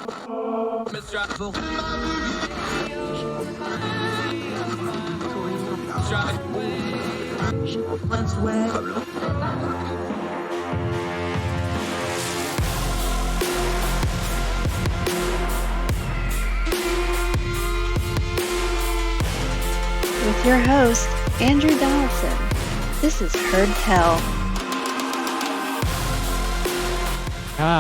With your host, Andrew Donaldson. This is Heard Tell.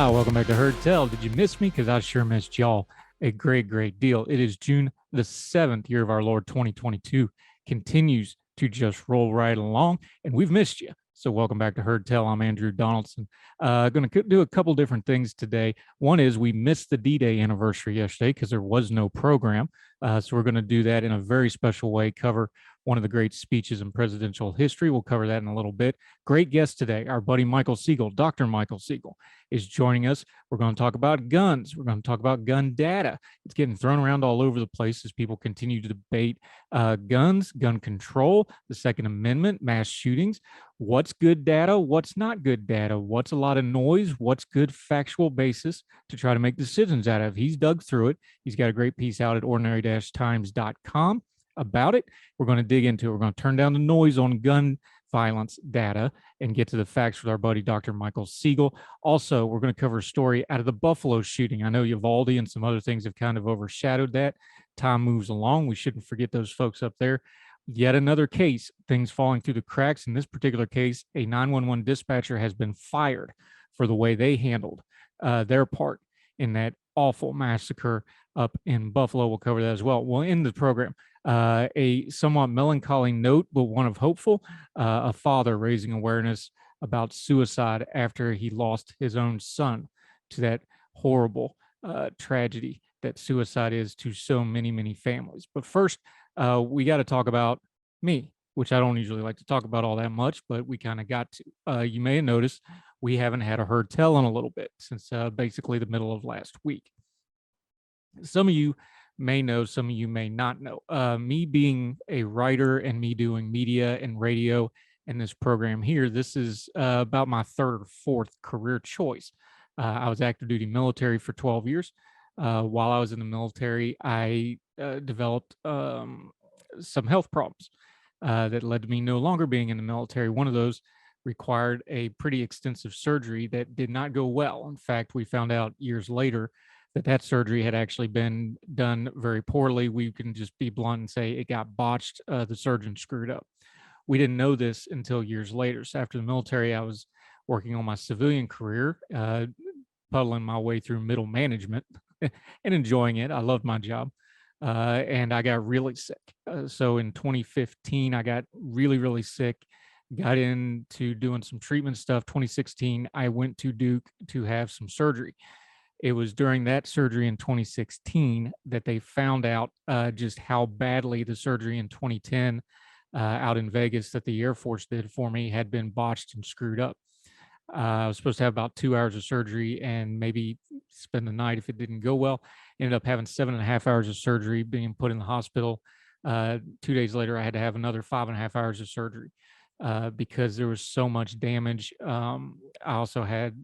Welcome back to Heard Tell. Did you miss me? Because I sure missed y'all a great deal. It is June the 7th, year of our Lord 2022. Continues to just roll right along, and we've missed you. So welcome back to Heard Tell. I'm Andrew Donaldson. Going to do a couple different things today. One is we missed the D-Day anniversary yesterday because there was no program. So we're going to do that in a very special way, cover one of the great speeches in presidential history. We'll cover that in a little bit. Great guest today, our buddy Michael Siegel, Dr. Michael Siegel, is joining us. We're going to talk about guns. We're going to talk about gun data. It's getting thrown around all over the place as people continue to debate guns, gun control, the Second Amendment, mass shootings. What's good data? What's not good data? What's a lot of noise? What's good factual basis to try to make decisions out of? He's dug through it. He's got a great piece out at ordinary-times.com about it. We're going to dig into it. We're going to turn down the noise on gun violence data and get to the facts with our buddy Dr. Michael Siegel. Also, we're going to cover a story out of the Buffalo shooting. I know Uvalde and some other things have kind of overshadowed that. Time moves along. We shouldn't forget those folks up there. Yet another case, things falling through the cracks. In this particular case, a 911 dispatcher has been fired for the way they handled their part in that awful massacre up in Buffalo. We'll cover that as well. We'll end the program. A somewhat melancholy note, but one of hopeful, a father raising awareness about suicide after he lost his own son to that horrible tragedy that suicide is to so many families. But first, we got to talk about me, which I don't usually like to talk about all that much, but we kind of got to. You may have noticed we haven't had a Heard Tell in a little bit since basically the middle of last week. Some of you may know, some of you may not know. Me being a writer and me doing media and radio and this program here, this is about my third or fourth career choice. I was active duty military for 12 years. While I was in the military, I developed some health problems that led to me no longer being in the military. One of those required a pretty extensive surgery that did not go well. In fact, we found out years later that surgery had actually been done very poorly. We can just be blunt and say it got botched. The surgeon screwed up. We didn't know this until years later. So after the military, I was working on my civilian career, puddling my way through middle management and enjoying it. I loved my job. And I got really sick. So in 2015, I got really sick, got into doing some treatment stuff. 2016, I went to Duke to have some surgery. It was during that surgery in 2016 that they found out just how badly the surgery in 2010 out in Vegas that the Air Force did for me had been botched and screwed up. I was supposed to have about 2 hours of surgery and maybe spend the night if it didn't go well. Ended up having 7.5 hours of surgery, being put in the hospital. 2 days later, I had to have another 5.5 hours of surgery because there was so much damage. I also had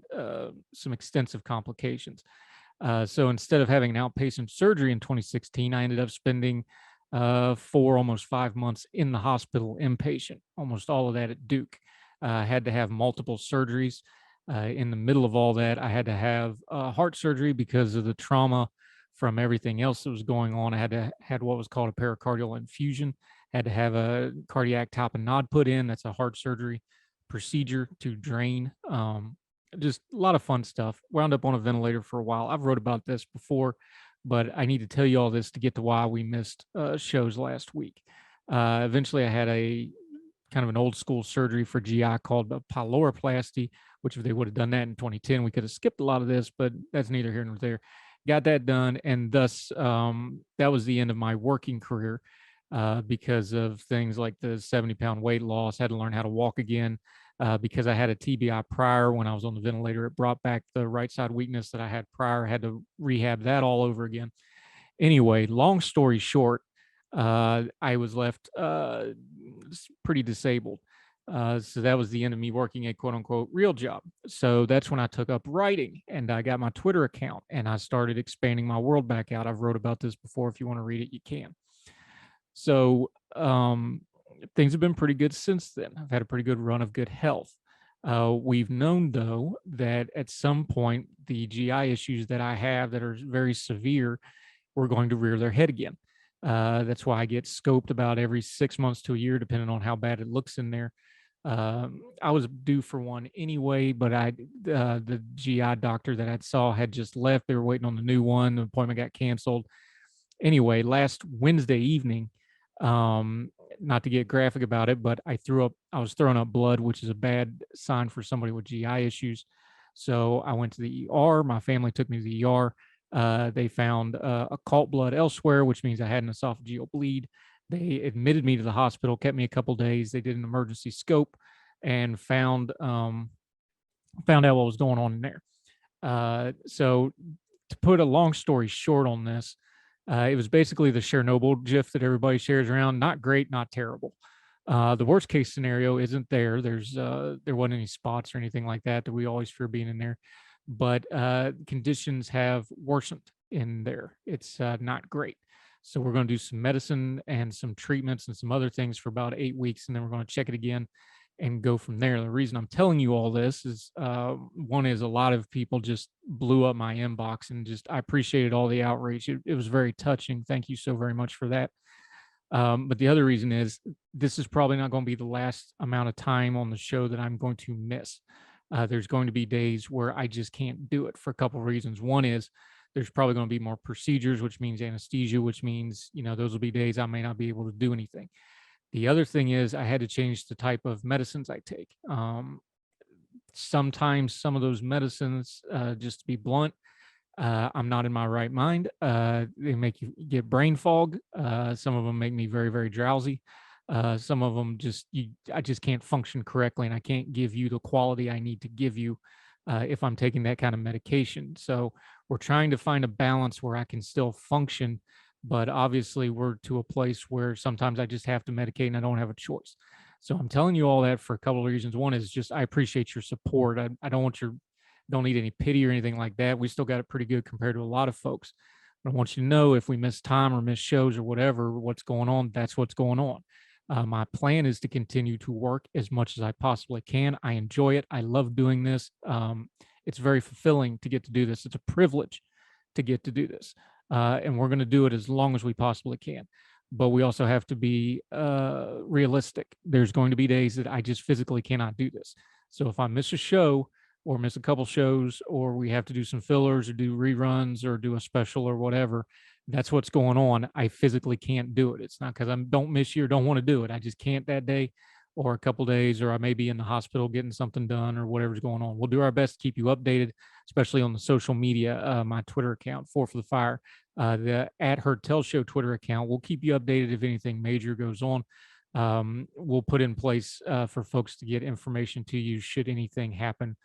some extensive complications. So instead of having an outpatient surgery in 2016, I ended up spending 4, almost 5 months in the hospital inpatient, almost all of that at Duke. Had to have multiple surgeries. In the middle of all that, I had to have heart surgery because of the trauma from everything else that was going on. I had what was called a pericardial infusion. Had to have a cardiac tamponade put in. That's a heart surgery procedure to drain. Just a lot of fun stuff. Wound up on a ventilator for a while. I've wrote about this before, but I need to tell you all this to get to why we missed shows last week. Eventually, I had a kind of an old school surgery for GI called a pyloroplasty, which if they would have done that in 2010, we could have skipped a lot of this, but that's neither here nor there. Got that done, and thus that was the end of my working career because of things like the 70-pound weight loss. Had to learn how to walk again because I had a TBI prior when I was on the ventilator. It brought back the right side weakness that I had prior. I had to rehab that all over again. Anyway, long story short, I was left pretty disabled. So that was the end of me working a quote unquote real job. So that's when I took up writing and I got my Twitter account and I started expanding my world back out. I've wrote about this before. If you want to read it, you can. So things have been pretty good since then. I've had a pretty good run of good health. We've known, though, that at some point the GI issues that I have that are very severe were going to rear their head again. That's why I get scoped about every 6 months to a year, depending on how bad it looks in there. I was due for one anyway, but the GI doctor that I saw had just left. They were waiting on the new one. The appointment got canceled. Anyway, last Wednesday evening, not to get graphic about it, but I was throwing up blood, which is a bad sign for somebody with GI issues. So I went to the ER. My family took me to the ER. They found occult blood elsewhere, which means I had an esophageal bleed. They admitted me to the hospital, kept me a couple days. They did an emergency scope and found out what was going on in there. So to put a long story short on this, it was basically the Chernobyl GIF that everybody shares around. Not great, not terrible. The worst case scenario isn't there. There wasn't any spots or anything like that we always fear being in there, but conditions have worsened in there. It's not great. So we're going to do some medicine and some treatments and some other things for about 8 weeks, and then we're going to check it again and go from there. The reason I'm telling you all this is one is a lot of people just blew up my inbox and I appreciated all the outreach. It was very touching. Thank you so very much for that. But the other reason is this is probably not going to be the last amount of time on the show that I'm going to miss. There's going to be days where I just can't do it for a couple of reasons. One is there's probably going to be more procedures, which means anesthesia, which means, those will be days I may not be able to do anything. The other thing is I had to change the type of medicines I take. Sometimes some of those medicines, just to be blunt, I'm not in my right mind. They make you get brain fog. Some of them make me very, very drowsy. Some of them I just can't function correctly, and I can't give you the quality I need to give you if I'm taking that kind of medication. So we're trying to find a balance where I can still function, but obviously we're to a place where sometimes I just have to medicate and I don't have a choice. So I'm telling you all that for a couple of reasons. One is just I appreciate your support. I don't need any pity or anything like that. We still got it pretty good compared to a lot of folks. But I want you to know if we miss time or miss shows or whatever, what's going on, that's what's going on. My plan is to continue to work as much as I possibly can. I enjoy it. I love doing this. It's very fulfilling to get to do this. It's a privilege to get to do this. And we're going to do it as long as we possibly can. But we also have to be realistic. There's going to be days that I just physically cannot do this. So if I miss a show or miss a couple shows, or we have to do some fillers or do reruns or do a special or whatever, that's what's going on. I physically can't do it. It's not because I don't miss you or don't want to do it. I just can't that day or a couple days, or I may be in the hospital getting something done or whatever's going on. We'll do our best to keep you updated, especially on the social media. My Twitter account, Four for the Fire, the @HeardTell Show Twitter account. We'll keep you updated if anything major goes on. We'll put in place for folks to get information to you should anything happen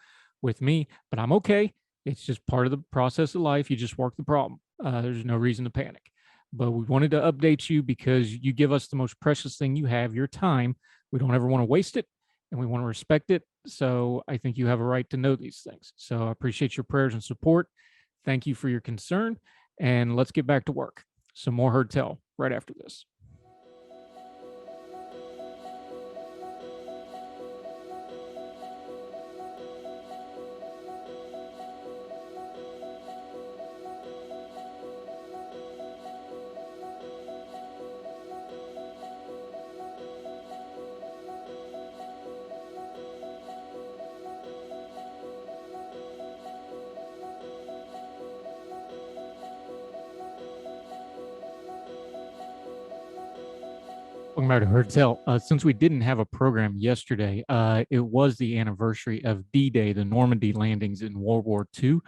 with me, but I'm okay. It's just part of the process of life. You just work the problem. There's no reason to panic. But we wanted to update you because you give us the most precious thing you have, your time. We don't ever want to waste it, and we want to respect it. So I think you have a right to know these things. So I appreciate your prayers and support. Thank you for your concern, and let's get back to work. Some more Heard Tell right after this. Welcome back to Heard Tell. Since we didn't have a program yesterday, it was the anniversary of D-Day, the Normandy landings in World War II.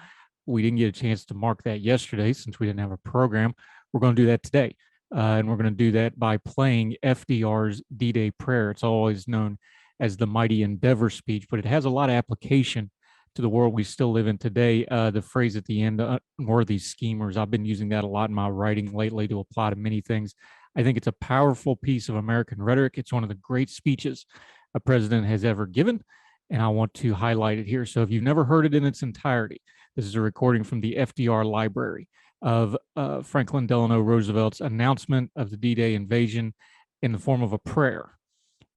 We didn't get a chance to mark that yesterday since we didn't have a program. We're going to do that today. And we're going to do that by playing FDR's D-Day prayer. It's always known as the Mighty Endeavor speech, but it has a lot of application to the world we still live in today. The phrase at the end, unworthy schemers, I've been using that a lot in my writing lately to apply to many things. I think it's a powerful piece of American rhetoric. It's one of the great speeches a president has ever given, and I want to highlight it here. So if you've never heard it in its entirety, this is a recording from the FDR Library of Franklin Delano Roosevelt's announcement of the D-Day invasion in the form of a prayer.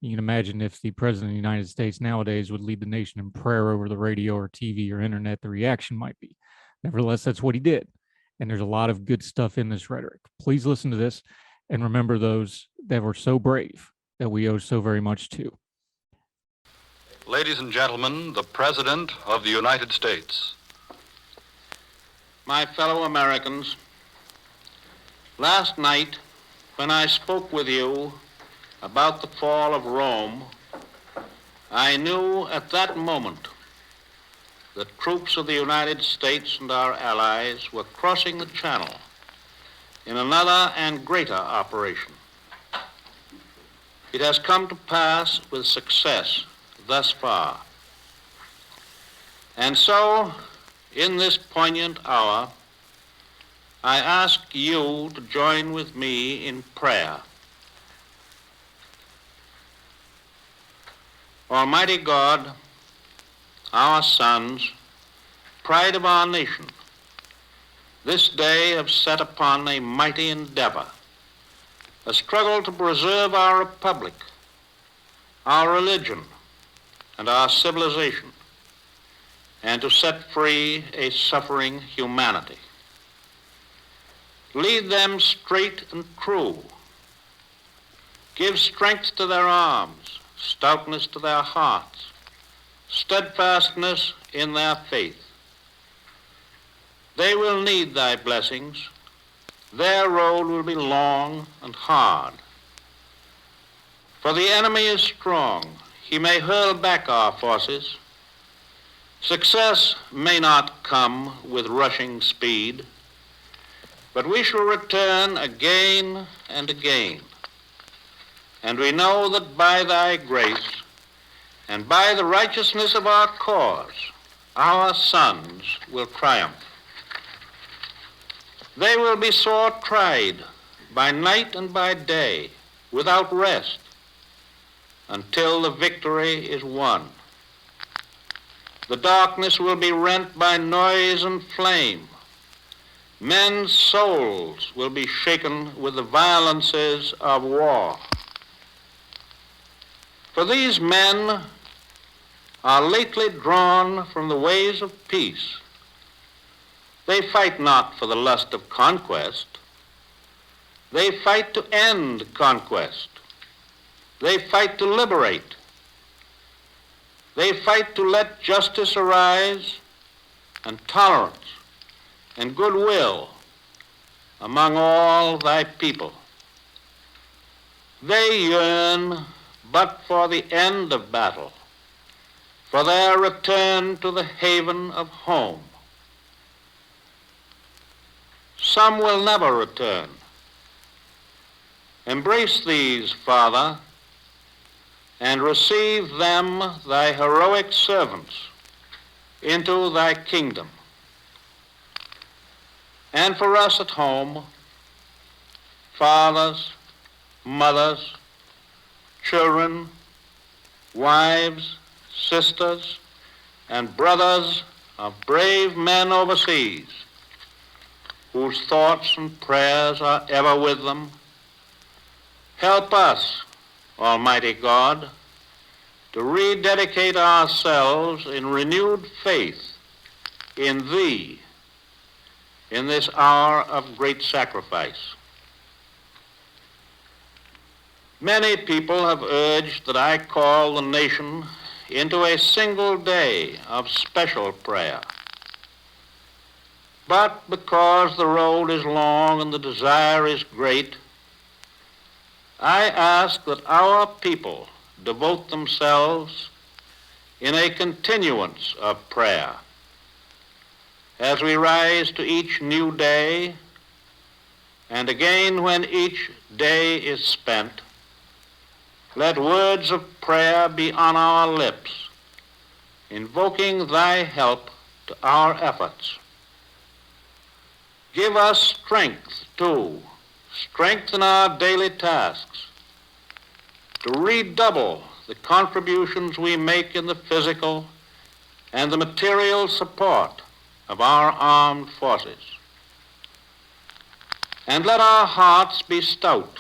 You can imagine if the president of the United States nowadays would lead the nation in prayer over the radio or TV or internet, the reaction might be. Nevertheless, that's what he did. And there's a lot of good stuff in this rhetoric. Please listen to this and remember those that were so brave that we owe so very much to. Ladies and gentlemen, the President of the United States. My fellow Americans, last night when I spoke with you about the fall of Rome, I knew at that moment that troops of the United States and our allies were crossing the Channel in another and greater operation. It has come to pass with success thus far. And so, in this poignant hour, I ask you to join with me in prayer. Almighty God, our sons, pride of our nation, this day have set upon a mighty endeavor, a struggle to preserve our republic, our religion, and our civilization, and to set free a suffering humanity. Lead them straight and true. Give strength to their arms, stoutness to their hearts, steadfastness in their faith. They will need thy blessings. Their road will be long and hard. For the enemy is strong. He may hurl back our forces. Success may not come with rushing speed, but we shall return again and again. And we know that by thy grace and by the righteousness of our cause, our sons will triumph. They will be sore tried by night and by day, without rest, until the victory is won. The darkness will be rent by noise and flame. Men's souls will be shaken with the violences of war. For these men are lately drawn from the ways of peace. They fight not for the lust of conquest. They fight to end conquest. They fight to liberate. They fight to let justice arise and tolerance and goodwill among all thy people. They yearn but for the end of battle, for their return to the haven of home. Some will never return. Embrace these, Father, and receive them, thy heroic servants, into thy kingdom. And for us at home, fathers, mothers, children, wives, sisters, and brothers of brave men overseas, whose thoughts and prayers are ever with them, help us, Almighty God, to rededicate ourselves in renewed faith in thee in this hour of great sacrifice. Many people have urged that I call the nation into a single day of special prayer. But because the road is long and the desire is great, I ask that our people devote themselves in a continuance of prayer. As we rise to each new day, and again when each day is spent, let words of prayer be on our lips, invoking thy help to our efforts. Give us strength, too, strength in our daily tasks, to redouble the contributions we make in the physical and the material support of our armed forces. And let our hearts be stout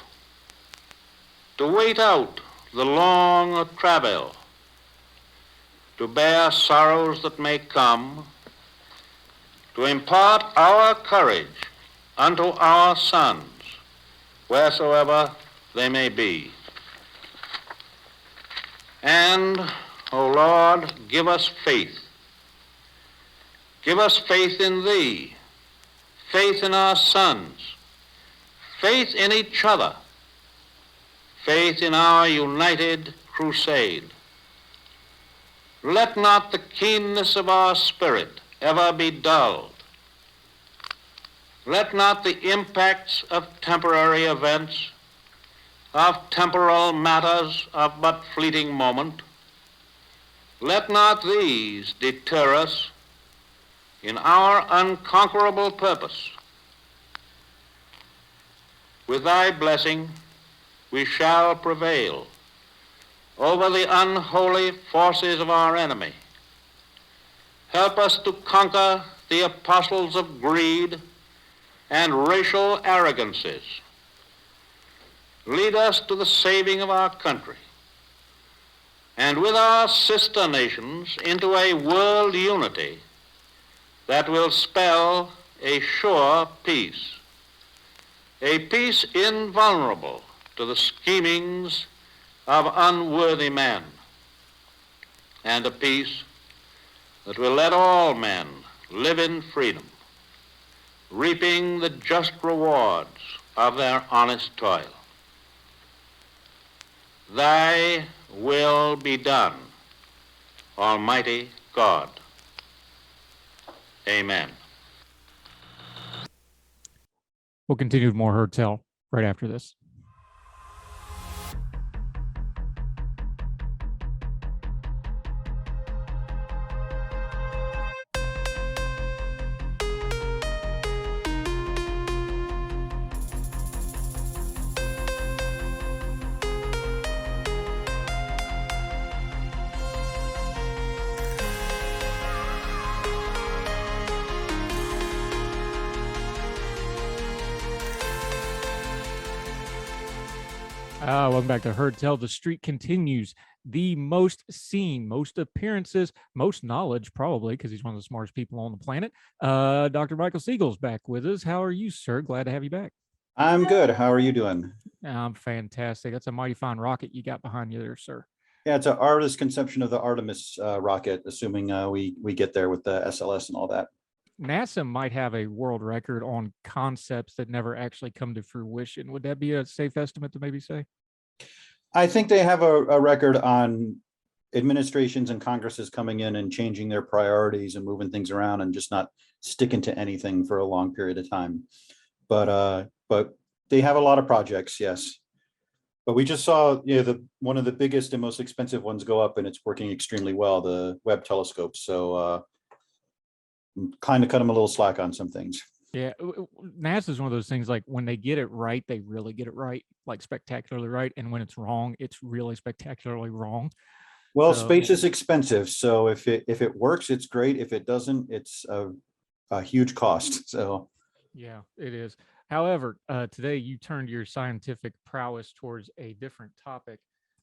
to wait out the long travail, to bear sorrows that may come, to impart our courage unto our sons, wheresoever they may be. And, O Lord, give us faith. Give us faith in Thee, faith in our sons, faith in each other, faith in our united crusade. Let not the keenness of our spirit ever be dulled. Let not the impacts of temporary events, of temporal matters of but fleeting moment, let not these deter us in our unconquerable purpose. With Thy blessing, we shall prevail over the unholy forces of our enemy. Help us to conquer the apostles of greed and racial arrogances. Lead us to the saving of our country, and with our sister nations into a world unity that will spell a sure peace, a peace invulnerable to the schemings of unworthy men, and a peace that will let all men live in freedom, reaping the just rewards of their honest toil. Thy will be done, Almighty God. Amen. We'll continue with more Heard Tell right after this. Welcome back to Heard Tell. The streak continues. The most seen, most appearances, most knowledge, probably, because he's one of the smartest people on the planet. Dr. Michael Siegel's back with us. How are you, sir? Glad to have you back. I'm good. How are you doing? I'm fantastic. That's a mighty fine rocket you got behind you there, sir. Yeah, it's an artist's conception of the Artemis rocket, assuming we get there with the SLS and all that. NASA might have a world record on concepts that never actually come to fruition. Would that be a safe estimate to maybe say? I think they have a record on administrations and Congresses coming in and changing their priorities and moving things around and just not sticking to anything for a long period of time. But they have a lot of projects, yes. But we just saw, one of the biggest and most expensive ones go up, and it's working extremely well, the Webb telescope. So kind of cut them a little slack on some things. Yeah, NASA is one of those things, like when they get it right, they really get it right, like spectacularly right. And when it's wrong, it's really spectacularly wrong. Well, space is expensive. So if it works, it's great. If it doesn't, it's a huge cost. So yeah, it is. However, today you turned your scientific prowess towards a different topic.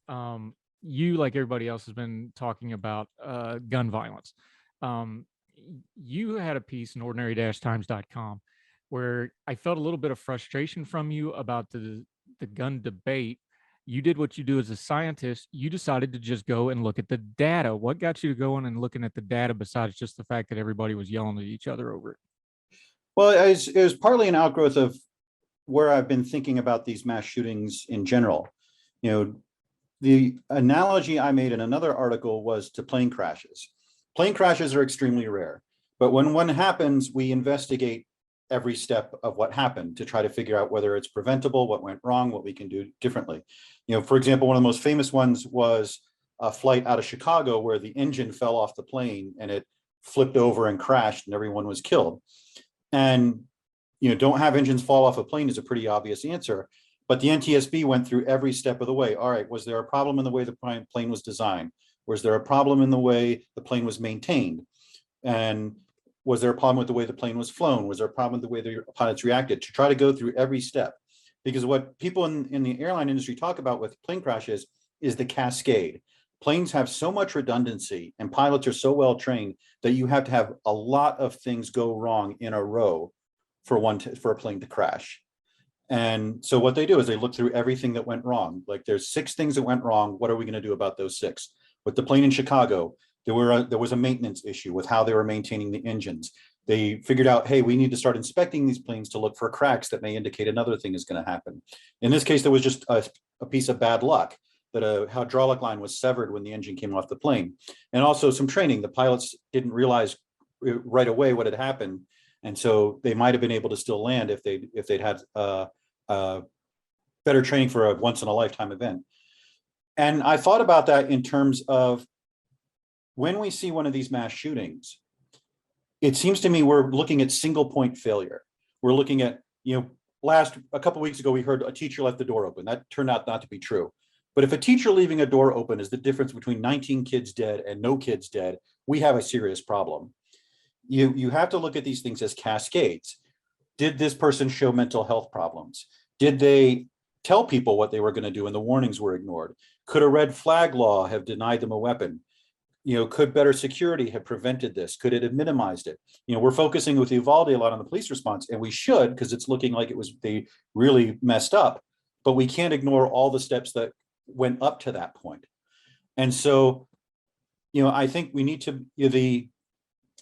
You, like everybody else, has been talking about gun violence. You had a piece in ordinary-times.com where I felt a little bit of frustration from you about the gun debate. You did what you do as a scientist. You decided to just go and look at the data. What got you going and looking at the data besides just the fact that everybody was yelling at each other over it? Well, it was partly an outgrowth of where I've been thinking about these mass shootings in general. The analogy I made in another article was to plane crashes. Plane crashes are extremely rare, but when one happens, we investigate every step of what happened to try to figure out whether it's preventable, what went wrong, what we can do differently. For example, one of the most famous ones was a flight out of Chicago where the engine fell off the plane and it flipped over and crashed and everyone was killed. And don't have engines fall off a plane is a pretty obvious answer, But the NTSB went through every step of the way. All right, was there a problem in the way the plane was designed? Was there a problem in the way the plane was maintained? And was there a problem with the way the plane was flown? Was there a problem with the way the pilots reacted? To try to go through every step. Because what people in the airline industry talk about with plane crashes is the cascade. Planes have so much redundancy and pilots are so well trained that you have to have a lot of things go wrong in a row for a plane to crash. And so what they do is they look through everything that went wrong. Like there's 6 things that went wrong. What are we going to do about those 6? With the plane in Chicago, there was a maintenance issue with how they were maintaining the engines. They figured out, hey, we need to start inspecting these planes to look for cracks that may indicate another thing is going to happen. In this case, there was just a piece of bad luck that a hydraulic line was severed when the engine came off the plane. And also some training. The pilots didn't realize right away what had happened. And so they might have been able to still land if they'd had better training for a once in a lifetime event. And I thought about that in terms of when we see one of these mass shootings, it seems to me we're looking at single point failure. We're looking at, a couple of weeks ago, we heard a teacher left the door open. That turned out not to be true. But if a teacher leaving a door open is the difference between 19 kids dead and no kids dead, we have a serious problem. You have to look at these things as cascades. Did this person show mental health problems? Did they tell people what they were going to do and the warnings were ignored? Could a red flag law have denied them a weapon? Could better security have prevented this? Could it have minimized it? We're focusing with Uvalde a lot on the police response, and we should, because it's looking like they really messed up, but we can't ignore all the steps that went up to that point. And so, I think we need to, the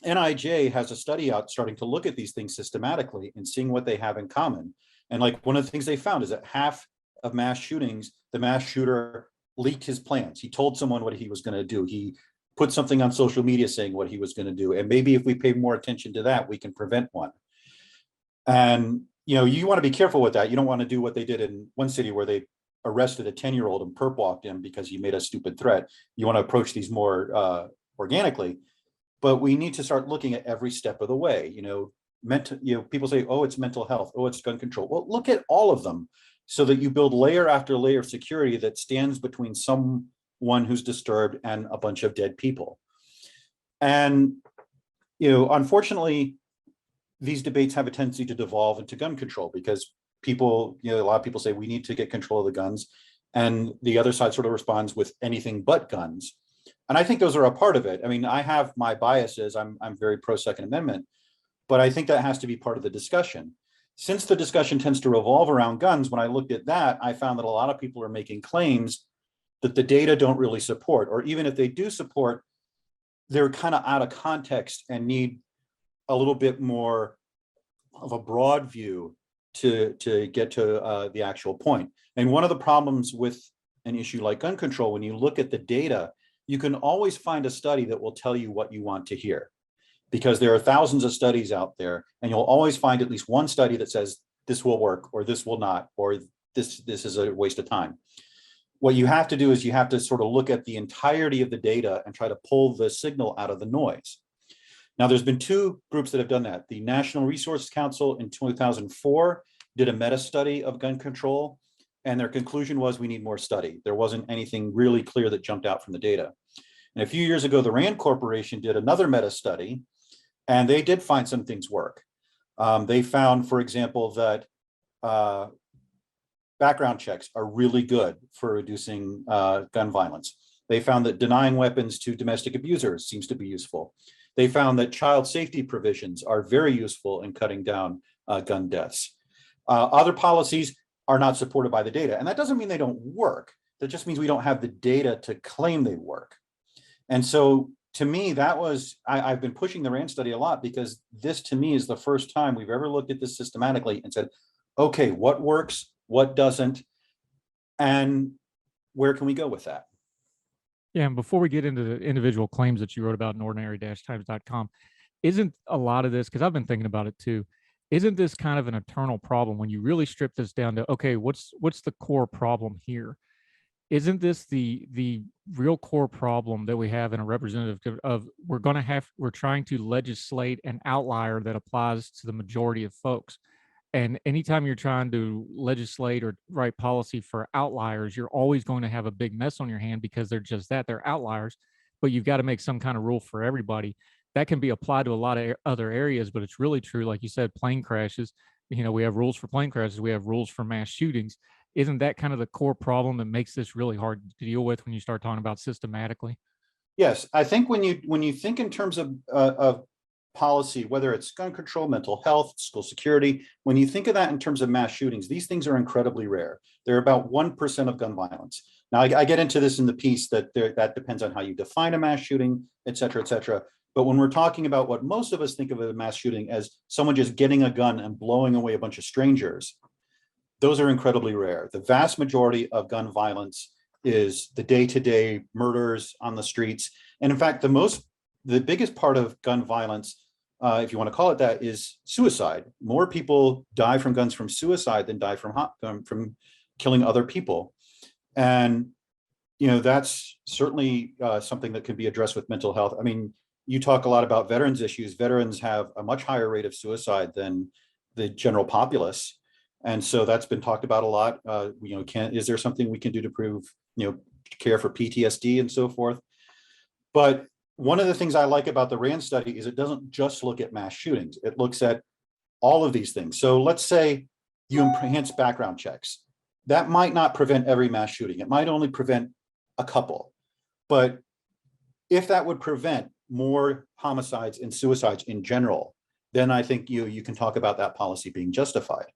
NIJ has a study out starting to look at these things systematically and seeing what they have in common. And like one of the things they found is that half of mass shootings, the mass shooter leaked his plans. He told someone what he was going to do. He put something on social media saying what he was going to do. And maybe if we pay more attention to that, we can prevent one. And, you want to be careful with that. You don't want to do what they did in one city where they arrested a 10-year-old and perp walked him because he made a stupid threat. You want to approach these more organically, but we need to start looking at every step of the way. People say, oh, it's mental health. Oh, it's gun control. Well, look at all of them so that you build layer after layer of security that stands between someone who's disturbed and a bunch of dead people. And, unfortunately, these debates have a tendency to devolve into gun control because people, a lot of people say we need to get control of the guns. And the other side sort of responds with anything but guns. And I think those are a part of it. I mean, I have my biases. I'm very pro Second Amendment, but I think that has to be part of the discussion. Since the discussion tends to revolve around guns, when I looked at that, I found that a lot of people are making claims that the data don't really support, or even if they do support, they're kind of out of context and need a little bit more of a broad view to get to the actual point. And one of the problems with an issue like gun control, when you look at the data, you can always find a study that will tell you what you want to hear, because there are thousands of studies out there, and you'll always find at least one study that says this will work, or this will not, or this is a waste of time. What you have to do is you have to sort of look at the entirety of the data and try to pull the signal out of the noise. Now, there's been 2 groups that have done that. The National Resource Council in 2004 did a meta study of gun control, and their conclusion was we need more study. There wasn't anything really clear that jumped out from the data. And a few years ago, the RAND Corporation did another meta study, and they did find some things work. They found, for example, that background checks are really good for reducing gun violence. They found that denying weapons to domestic abusers seems to be useful. They found that child safety provisions are very useful in cutting down gun deaths. Other policies are not supported by the data. And that doesn't mean they don't work. That just means we don't have the data to claim they work. And so to me, that was, I've been pushing the RAND study a lot because this to me is the first time we've ever looked at this systematically and said, okay, what works, what doesn't, and where can we go with that? Yeah, and before we get into the individual claims that you wrote about in ordinary-times.com, isn't a lot of this, because I've been thinking about it too, isn't this kind of an eternal problem when you really strip this down to, okay, what's the core problem here? Isn't this the real core problem that we have in a representative of we're trying to legislate an outlier that applies to the majority of folks? And anytime you're trying to legislate or write policy for outliers, you're always going to have a big mess on your hand because they're just that, they're outliers. But you've got to make some kind of rule for everybody. That can be applied to a lot of other areas, but it's really true. Like you said, plane crashes, we have rules for plane crashes, we have rules for mass shootings. Isn't that kind of the core problem that makes this really hard to deal with when you start talking about systematically? Yes, I think when you think in terms of policy, whether it's gun control, mental health, school security, when you think of that in terms of mass shootings, these things are incredibly rare. They're about 1% of gun violence. Now, I get into this in the piece that depends on how you define a mass shooting, et cetera, et cetera. But when we're talking about what most of us think of as a mass shooting as someone just getting a gun and blowing away a bunch of strangers, those are incredibly rare. The vast majority of gun violence is the day-to-day murders on the streets. And in fact, the biggest part of gun violence, if you want to call it that, is suicide. More people die from guns from suicide than die from killing other people. And, that's certainly something that can be addressed with mental health. I mean, you talk a lot about veterans issues. Veterans have a much higher rate of suicide than the general populace. And so that's been talked about a lot. Is there something we can do to prove, care for PTSD and so forth? But one of the things I like about the RAND study is it doesn't just look at mass shootings. It looks at all of these things. So let's say you enhance background checks. That might not prevent every mass shooting. It might only prevent a couple. But if that would prevent more homicides and suicides in general, then I think you can talk about that policy being justified.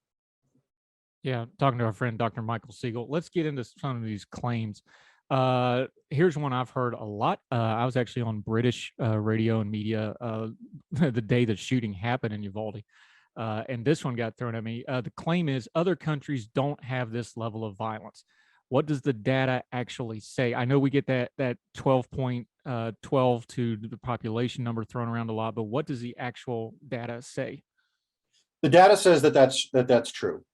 Yeah, talking to our friend, Dr. Michael Siegel. Let's get into some of these claims. Here's one I've heard a lot. I was actually on British radio and media the day the shooting happened in Uvalde. And this one got thrown at me. The claim is other countries don't have this level of violence. What does the data actually say? I know we get that 12.12 to the population number thrown around a lot, but what does the actual data say? The data says that's true.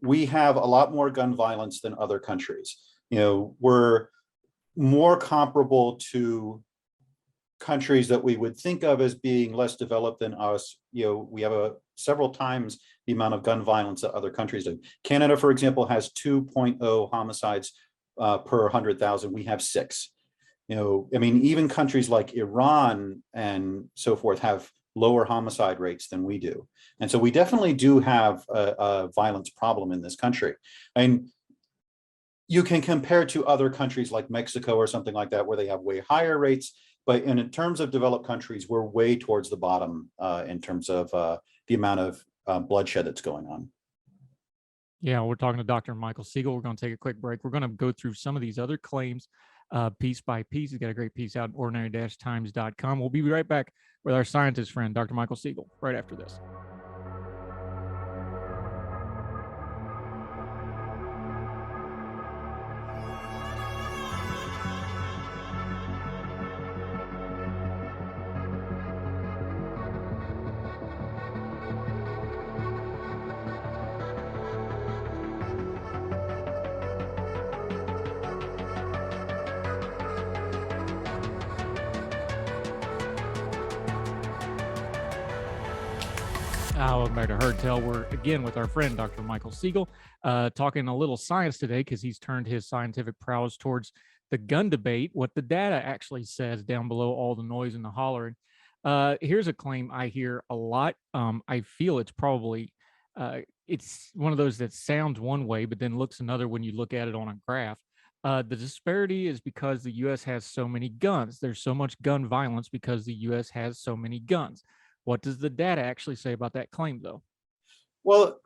We have a lot more gun violence than other countries. We're more comparable to countries that we would think of as being less developed than us. We have several times the amount of gun violence that other countries do. Canada, for example, has 2.0 homicides per 100,000. We have 6. Even countries like Iran and so forth have lower homicide rates than we do. And so we definitely do have a violence problem in this country. And you can compare to other countries like Mexico or something like that, where they have way higher rates. But in terms of developed countries, we're way towards the bottom in terms of the amount of bloodshed that's going on. Yeah, we're talking to Dr. Michael Siegel. We're going to take a quick break. We're going to go through some of these other claims piece by piece. He's got a great piece out at ordinary-times.com. We'll be right back with our scientist friend, Dr. Michael Siegel, right after this. Welcome back to Heard Tell. We're again with our friend, Dr. Michael Siegel, talking a little science today because he's turned his scientific prowess towards the gun debate, what the data actually says down below all the noise and the hollering. Here's a claim I hear a lot. I feel it's probably, it's one of those that sounds one way, but then looks another when you look at it on a graph. The disparity is because the U.S. has so many guns. There's so much gun violence because the U.S. has so many guns. What does the data actually say about that claim, though? Well,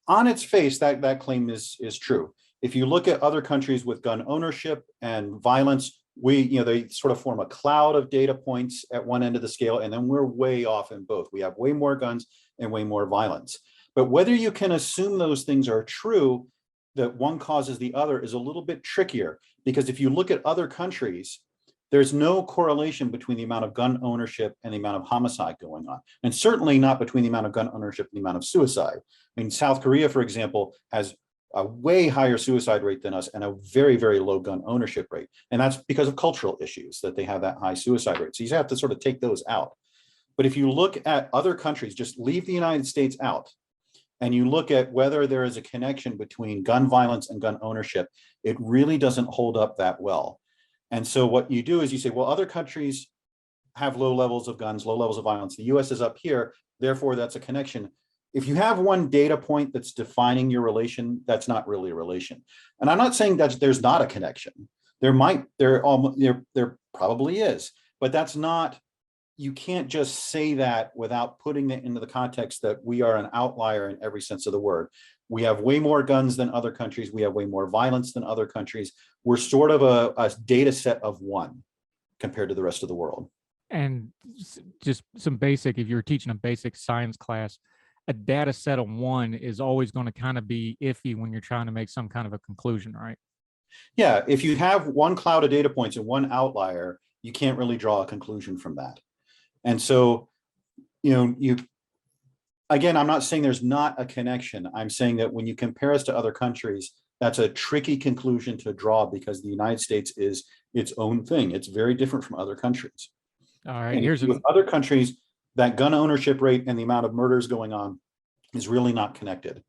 on its face, that claim is true. If you look at other countries with gun ownership and violence, they sort of form a cloud of data points at one end of the scale, and then we're way off in both. We have way more guns and way more violence. But whether you can assume those things are true, that one causes the other, is a little bit trickier, because if you look at other countries, there's no correlation between the amount of gun ownership and the amount of homicide going on, and certainly not between the amount of gun ownership and the amount of suicide. South Korea, for example, has a way higher suicide rate than us and a very, very low gun ownership rate. And that's because of cultural issues that they have that high suicide rate. So you have to sort of take those out. But if you look at other countries, just leave the United States out and you look at whether there is a connection between gun violence and gun ownership, it really doesn't hold up that well. And so what you do is you say, well, other countries have low levels of guns, low levels of violence. The US is up here, therefore that's a connection. If you have one data point that's defining your relation, that's not really a relation. And I'm not saying that there's not a connection. There probably is, but that's not, you can't just say that without putting it into the context that we are an outlier in every sense of the word. We have way more guns than other countries. We have way more violence than other countries. We're sort of a data set of one compared to the rest of the world. And just some basic, if you're teaching a basic science class, a data set of one is always going to kind of be iffy when you're trying to make some kind of a conclusion, right? Yeah, if you have one cloud of data points and one outlier, you can't really draw a conclusion from that. And so, again, I'm not saying there's not a connection. I'm saying that when you compare us to other countries, that's a tricky conclusion to draw because the United States is its own thing. It's very different from other countries. All right, And here's with other countries, that gun ownership rate and the amount of murders going on is really not connected.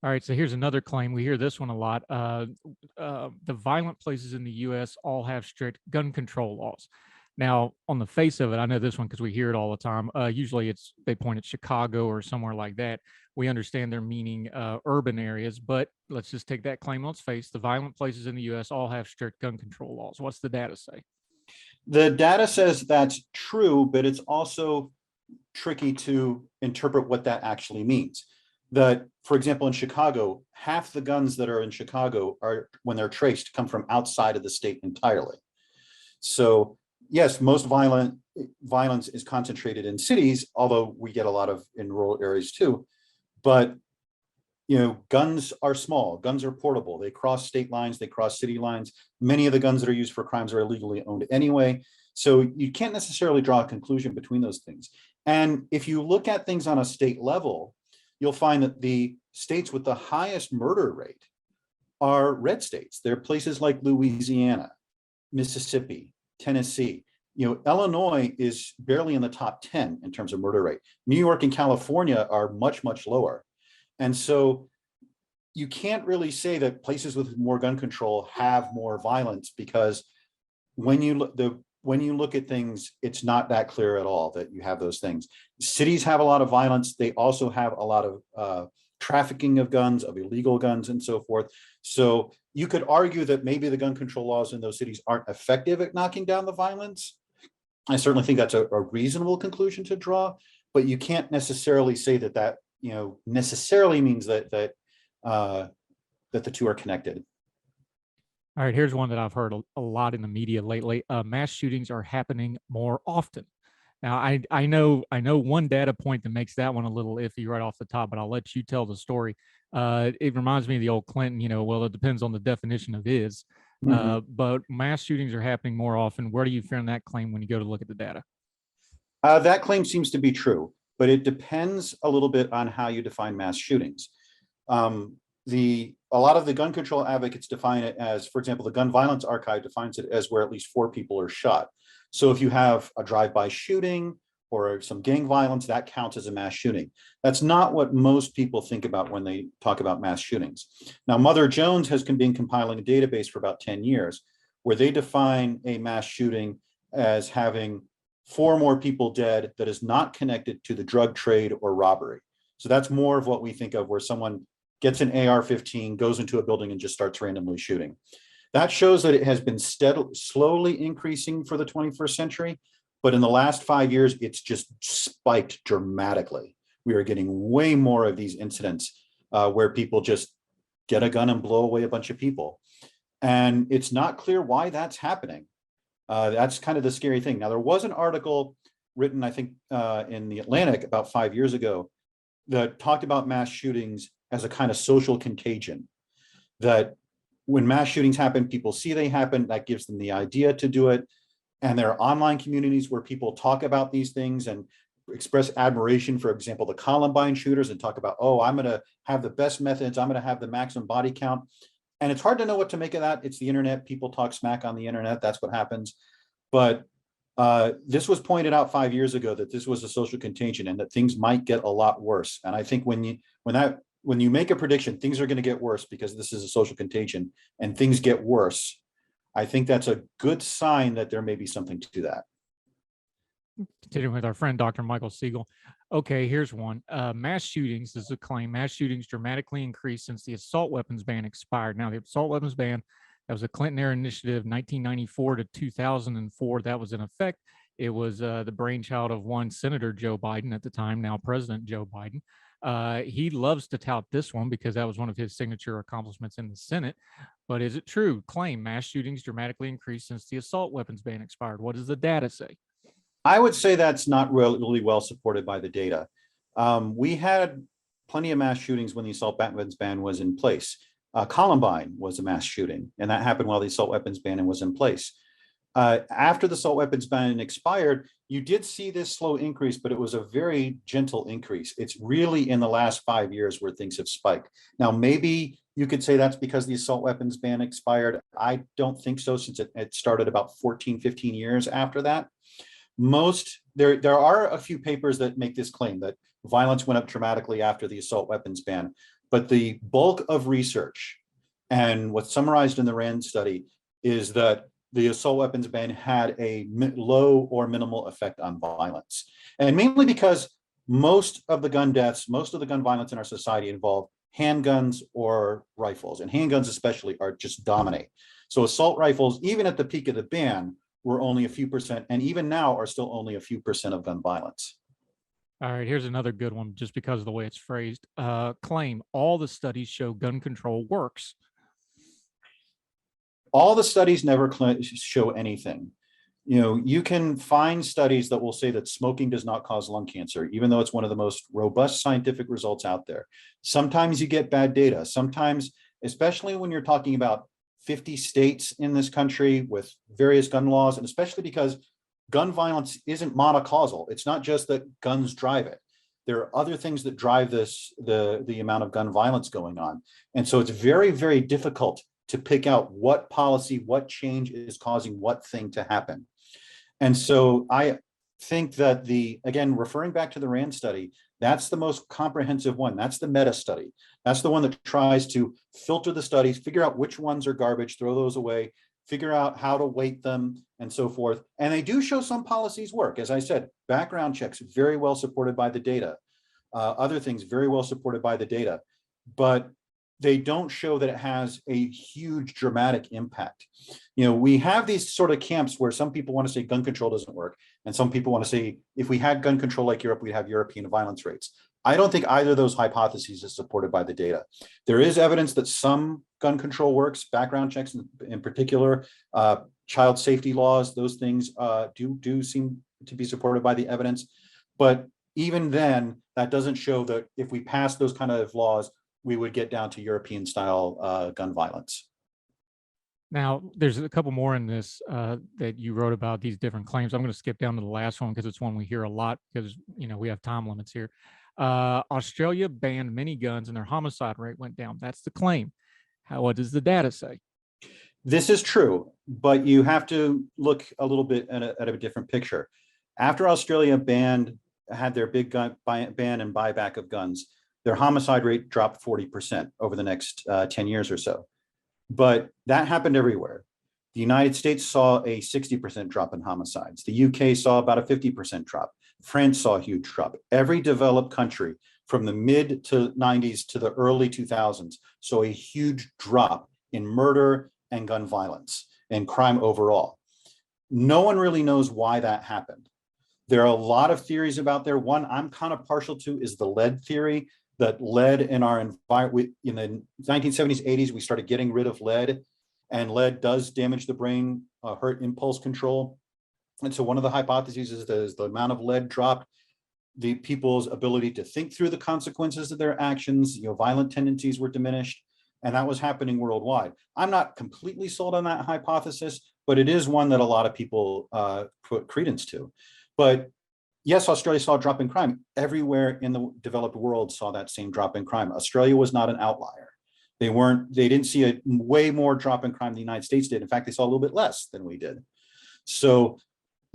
All right, so here's another claim. We hear this one a lot. The violent places in the U.S. all have strict gun control laws. Now, on the face of it, I know this one because we hear it all the time. Usually they point at Chicago or somewhere like that. We understand they're meaning urban areas, but let's just take that claim on its face. The violent places in the U.S. all have strict gun control laws. What's the data say? The data says that's true, but it's also tricky to interpret what that actually means. That, for example, in Chicago, half the guns that are in Chicago are, when they're traced, come from outside of the state entirely. So yes, most violence is concentrated in cities, although we get a lot of in rural areas too. But guns are small, guns are portable, they cross state lines, they cross city lines. Many of the guns that are used for crimes are illegally owned anyway. So you can't necessarily draw a conclusion between those things. And if you look at things on a state level, you'll find that the states with the highest murder rate are red states. They're places like Louisiana, Mississippi, Tennessee. Illinois is barely in the top 10 in terms of murder rate. New York and California are much, much lower. And so you can't really say that places with more gun control have more violence, because when you look at things, it's not that clear at all that you have those things. Cities have a lot of violence. They also have a lot of trafficking of guns, of illegal guns, and so forth. So you could argue that maybe the gun control laws in those cities aren't effective at knocking down the violence. I certainly think that's a reasonable conclusion to draw, but you can't necessarily say that necessarily means that the two are connected. All right, here's one that I've heard a lot in the media lately. Mass shootings are happening more often. Now, I know one data point that makes that one a little iffy right off the top, but I'll let you tell the story. It reminds me of the old Clinton, well, it depends on the definition of is. But mass shootings are happening more often. Where do you find that claim when you go to look at the data? That claim seems to be true, but it depends a little bit on how you define mass shootings. A lot of the gun control advocates define it as, for example, the Gun Violence Archive defines it as where at least 4 people are shot. So if you have a drive-by shooting or some gang violence, that counts as a mass shooting. That's not what most people think about when they talk about mass shootings. Now, Mother Jones has been compiling a database for about 10 years where they define a mass shooting as having 4 more people dead that is not connected to the drug trade or robbery. So that's more of what we think of, where someone gets an AR-15, goes into a building and just starts randomly shooting. That shows that it has been slowly increasing for the 21st century, but in the last 5 years, it's just spiked dramatically. We are getting way more of these incidents where people just get a gun and blow away a bunch of people. And it's not clear why that's happening. That's kind of the scary thing. Now, there was an article written, I think, in the Atlantic about 5 years ago that talked about mass shootings as a kind of social contagion, that when mass shootings happen, people see they happen, that gives them the idea to do it. And there are online communities where people talk about these things and express admiration, for example, the Columbine shooters, and talk about, oh, I'm going to have the best methods, I'm going to have the maximum body count. And it's hard to know what to make of that. It's the internet. People talk smack on the internet. That's what happens. But This was pointed out 5 years ago that this was a social contagion and that things might get a lot worse. And I think when you make a prediction, things are going to get worse because this is a social contagion and things get worse, I think that's a good sign that there may be something to that. Continuing with our friend, Dr. Michael Siegel. Okay, here's one. Mass shootings, this is a claim, mass shootings dramatically increased since the assault weapons ban expired. Now, the assault weapons ban, that was a Clinton era initiative, 1994 to 2004. That was in effect. It was the brainchild of one Senator Joe Biden at the time, now President Joe Biden. He loves to tout this one because that was one of his signature accomplishments in the Senate. But is it true? Claim mass shootings dramatically increased since the assault weapons ban expired. What does the data say? I would say that's not really well supported by the data. We had plenty of mass shootings when the assault weapons ban was in place. Columbine was a mass shooting, and that happened while the assault weapons ban was in place. After the assault weapons ban expired, you did see this slow increase, but it was a very gentle increase. It's really in the last 5 years where things have spiked. Now, maybe you could say that's because the assault weapons ban expired. I don't think so, since it started about 14, 15 years after that. There are a few papers that make this claim that violence went up dramatically after the assault weapons ban, but the bulk of research and what's summarized in the RAND study is that the assault weapons ban had a low or minimal effect on violence. And mainly because most of the gun deaths, most of the gun violence in our society involve handguns or rifles, and handguns especially are just dominate. So assault rifles, even at the peak of the ban, were only a few percent, and even now are still only a few percent of gun violence. All right, here's another good one, just because of the way it's phrased. Claim all the studies show gun control works. All the studies never show anything. You can find studies that will say that smoking does not cause lung cancer, even though it's one of the most robust scientific results out there. Sometimes you get bad data. Sometimes, especially when you're talking about 50 states in this country with various gun laws, and especially because gun violence isn't monocausal. It's not just that guns drive it. There are other things that drive the amount of gun violence going on. And so it's very, very difficult to pick out what policy, what change is causing what thing to happen. And so I think that again, referring back to the RAND study, that's the most comprehensive one. That's the meta study. That's the one that tries to filter the studies, figure out which ones are garbage, throw those away, figure out how to weight them and so forth. And they do show some policies work. As I said, background checks, very well supported by the data. Other things, very well supported by the data. But they don't show that it has a huge dramatic impact. We have these sort of camps where some people want to say gun control doesn't work, and some people want to say if we had gun control like Europe, we'd have European violence rates. I don't think either of those hypotheses is supported by the data. There is evidence that some gun control works, background checks in particular, child safety laws, those things do seem to be supported by the evidence. But even then, that doesn't show that if we pass those kind of laws, we would get down to European style gun violence. Now, there's a couple more in this that you wrote about these different claims. I'm going to skip down to the last one because it's one we hear a lot because, we have time limits here. Australia banned miniguns and their homicide rate went down. That's the claim. What does the data say? This is true, but you have to look a little bit at a different picture. After Australia had their big gun ban and buyback of guns, their homicide rate dropped 40% over the next 10 years or so. But that happened everywhere. The United States saw a 60% drop in homicides. The UK saw about a 50% drop. France saw a huge drop. Every developed country from the mid to 90s to the early 2000s saw a huge drop in murder and gun violence and crime overall. No one really knows why that happened. There are a lot of theories about there. One I'm kind of partial to is the lead theory, that lead in our environment. In the 1970s, 80s, we started getting rid of lead, and lead does damage the brain, hurt impulse control. And so one of the hypotheses is that as the amount of lead dropped, the people's ability to think through the consequences of their actions, violent tendencies were diminished, and that was happening worldwide. I'm not completely sold on that hypothesis, but it is one that a lot of people put credence to. But yes, Australia saw a drop in crime. Everywhere in the developed world saw that same drop in crime. Australia was not an outlier. They didn't see a way more drop in crime than the United States did. In fact, they saw a little bit less than we did. So,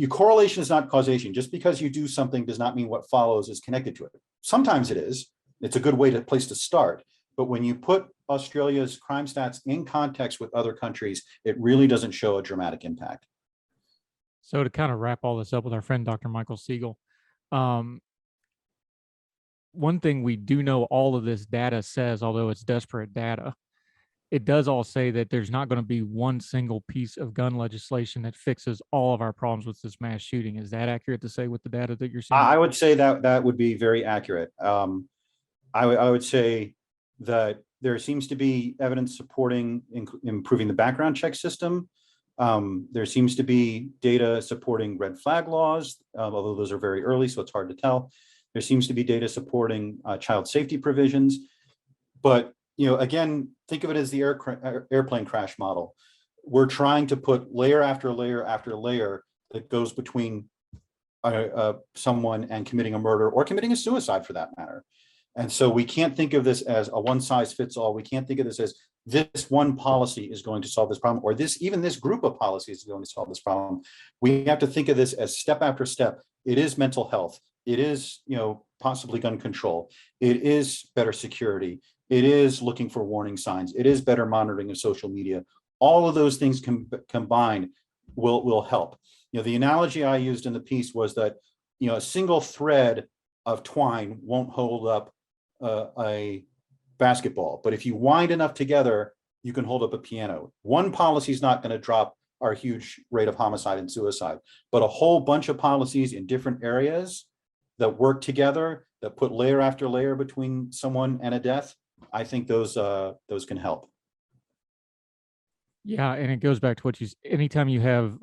correlation is not causation. Just because you do something does not mean what follows is connected to it. Sometimes it is. It's a good place to start. But when you put Australia's crime stats in context with other countries, it really doesn't show a dramatic impact. So to kind of wrap all this up with our friend, Dr. Michael Siegel, one thing we do know all of this data says, although it's desperate data, it does all say that there's not going to be one single piece of gun legislation that fixes all of our problems with this mass shooting. Is that accurate to say with the data that you're seeing? I would say that would be very accurate. I would say that there seems to be evidence supporting improving the background check system. There seems to be data supporting red flag laws, although those are very early, so it's hard to tell. There seems to be data supporting child safety provisions. But again, think of it as the airplane crash model. We're trying to put layer after layer after layer that goes between someone and committing a murder or committing a suicide for that matter. And so we can't think of this as a one size fits all. We can't think of this as this one policy is going to solve this problem, or even this group of policies is going to solve this problem. We have to think of this as step after step. It is mental health. It is, possibly gun control. It is better security. It is looking for warning signs. It is better monitoring of social media. All of those things combined will help. The analogy I used in the piece was that, a single thread of twine won't hold up a basketball, but if you wind enough together, you can hold up a piano. One policy is not going to drop our huge rate of homicide and suicide, but a whole bunch of policies in different areas that work together, that put layer after layer between someone and a death, I think those can help. Yeah, and it goes back to what anytime you have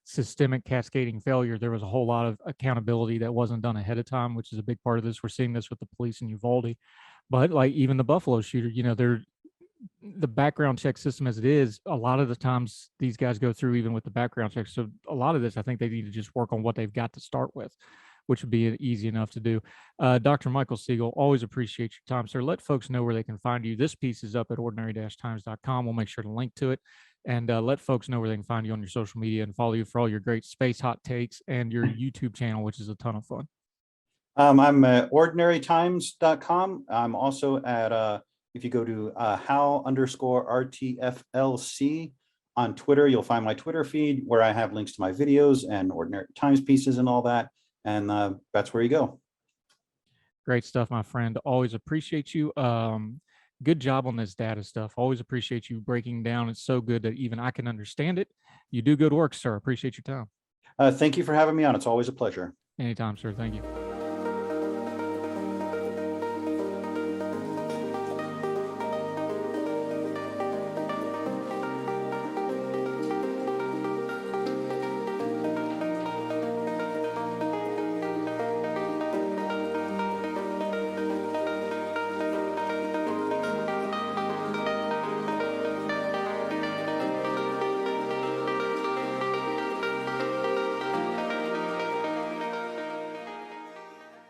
systemic cascading failure, there was a whole lot of accountability that wasn't done ahead of time, which is a big part of this. We're seeing this with the police in Uvalde, but like even the Buffalo shooter, the background check system as it is, a lot of the times these guys go through even with the background check. So a lot of this, I think they need to just work on what they've got to start with, which would be easy enough to do. Dr. Michael Siegel, always appreciate your time, sir. Let folks know where they can find you. This piece is up at ordinary-times.com. We'll make sure to link to it. And let folks know where they can find you on your social media and follow you for all your great space hot takes and your YouTube channel, which is a ton of fun. I'm at ordinary-times.com. I'm also at, if you go to Hal_RTFLC on Twitter, you'll find my Twitter feed where I have links to my videos and Ordinary Times pieces and all that. And that's where you go. Great stuff, my friend. Always appreciate you. Good job on this data stuff. Always appreciate you breaking down. It's so good that even I can understand it. You do good work, sir. Appreciate your time. Thank you for having me on. It's always a pleasure. Anytime, sir. Thank you.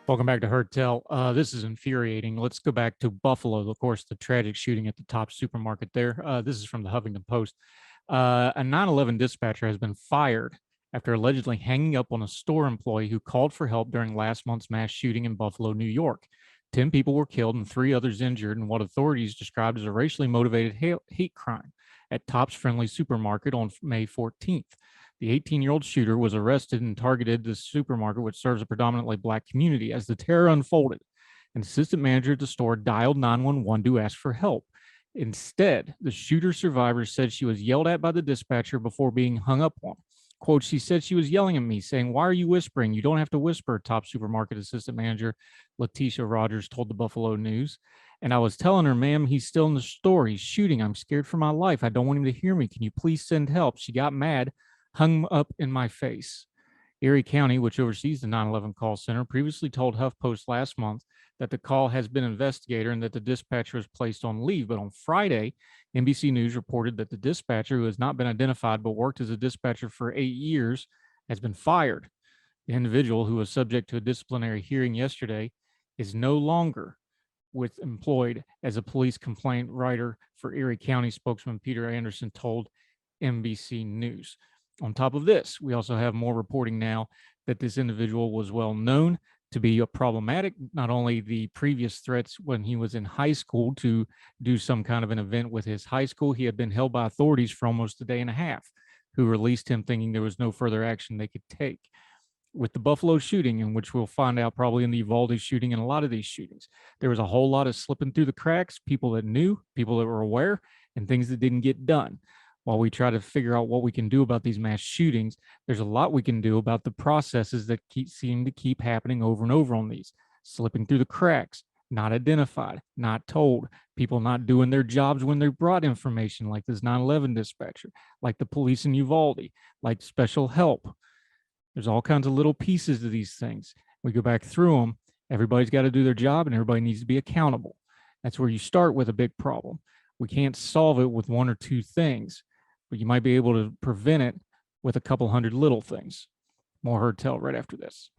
Welcome back to Heard Tell. This is infuriating. Let's go back to Buffalo. Of course, the tragic shooting at the Top supermarket there. This is from the Huffington Post. A 9/11 dispatcher has been fired after allegedly hanging up on a store employee who called for help during last month's mass shooting in Buffalo, New York. 10 people were killed and 3 others injured in what authorities described as a racially motivated hate crime at Top's Friendly Supermarket on May 14th. The 18-year-old shooter was arrested and targeted the supermarket, which serves a predominantly Black community. As the terror unfolded, an assistant manager at the store dialed 911 to ask for help. Instead, the shooter survivor said she was yelled at by the dispatcher before being hung up on. Quote, she said she was yelling at me, saying, "Why are you whispering? You don't have to whisper," Top supermarket assistant manager Letitia Rogers told the Buffalo News. And I was telling her, "Ma'am, he's still in the store. He's shooting. I'm scared for my life. I don't want him to hear me. Can you please send help?" She got mad, hung up in my face. Erie County, which oversees the 9/11 call center, previously told HuffPost last month that the call has been investigated and that the dispatcher was placed on leave. But on Friday, NBC News reported that the dispatcher, who has not been identified but worked as a dispatcher for 8 years, has been fired. The individual, who was subject to a disciplinary hearing yesterday, is no longer employed as a police complaint writer for Erie County. Spokesman Peter Anderson told NBC News. On top of this, we also have more reporting now that this individual was well known to be a problematic, not only the previous threats when he was in high school to do some kind of an event with his high school, he had been held by authorities for almost a day and a half, who released him thinking there was no further action they could take. With the Buffalo shooting, in which we'll find out probably in the Uvalde shooting and a lot of these shootings, there was a whole lot of slipping through the cracks, people that knew, people that were aware, and things that didn't get done. While we try to figure out what we can do about these mass shootings, there's a lot we can do about the processes that seem to keep happening over and over on these, slipping through the cracks, not identified, not told, people not doing their jobs when they brought information, like this 9/11 dispatcher, like the police in Uvalde, like special help. There's all kinds of little pieces to these things. We go back through them. Everybody's got to do their job and everybody needs to be accountable. That's where you start with a big problem. We can't solve it with one or two things, but you might be able to prevent it with a couple hundred little things. More Heard Tell right after this.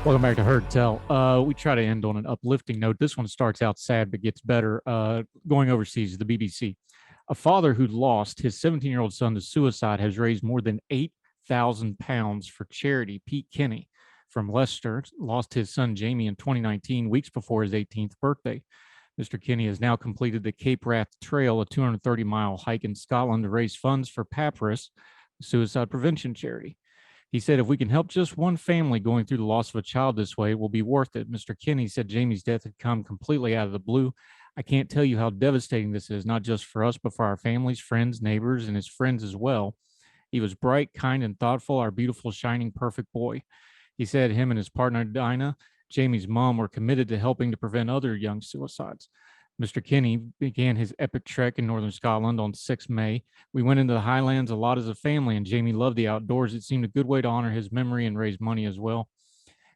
Welcome back to Heard Tell. We try to end on an uplifting note. This one starts out sad but gets better. Going overseas, the BBC. A father who lost his 17-year-old son to suicide has raised more than £8,000 for charity. Pete Kenny from Leicester lost his son Jamie in 2019, weeks before his 18th birthday. Mr. Kenny has now completed the Cape Wrath Trail, a 230-mile hike in Scotland, to raise funds for Papyrus, the suicide prevention charity. He said, if we can help just one family going through the loss of a child this way, it will be worth it. Mr. Kenny said Jamie's death had come completely out of the blue. I can't tell you how devastating this is, not just for us, but for our families, friends, neighbors, and his friends as well. He was bright, kind, and thoughtful, our beautiful, shining, perfect boy. He said him and his partner, Dinah, Jamie's mom, were committed to helping to prevent other young suicides. Mr. Kenny began his epic trek in northern Scotland on 6 May. We went into the Highlands a lot as a family, and Jamie loved the outdoors. It seemed a good way to honor his memory and raise money as well.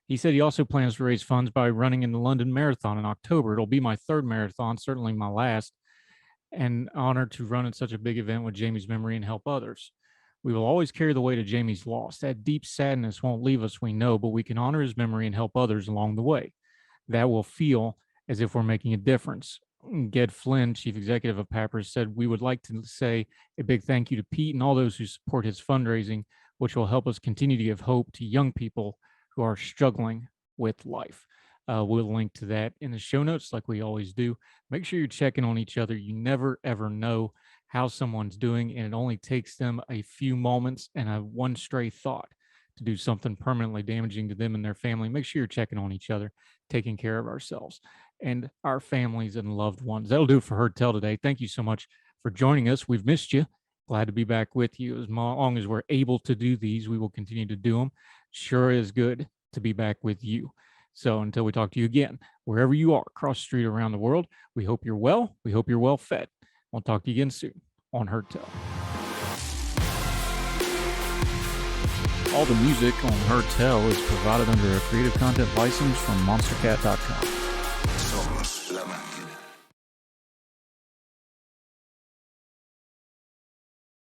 He said he also plans to raise funds by running in the London Marathon in October. It'll be my third marathon, certainly my last, and honored to run in such a big event with Jamie's memory and help others. We will always carry the weight of Jamie's loss. That deep sadness won't leave us, we know, but we can honor his memory and help others along the way. That will feel as if we're making a difference. Ged Flynn, chief executive of Papyrus, said, we would like to say a big thank you to Pete and all those who support his fundraising, which will help us continue to give hope to young people who are struggling with life. We'll link to that in the show notes like we always do. Make sure you're checking on each other. You never, ever know how someone's doing, and it only takes them a few moments and a one stray thought to do something permanently damaging to them and their family. Make sure you're checking on each other, taking care of ourselves and our families and loved ones. That'll do it for Heard Tell today. Thank you so much for joining us. We've missed you. Glad to be back with you. As long as we're able to do these, we will continue to do them. Sure is good to be back with you. So until we talk to you again, wherever you are, across the street, around the world, we hope you're well. We hope you're well fed. We'll talk to you again soon on Heard Tell. All the music on Heard Tell is provided under a Creative Content license from monstercat.com.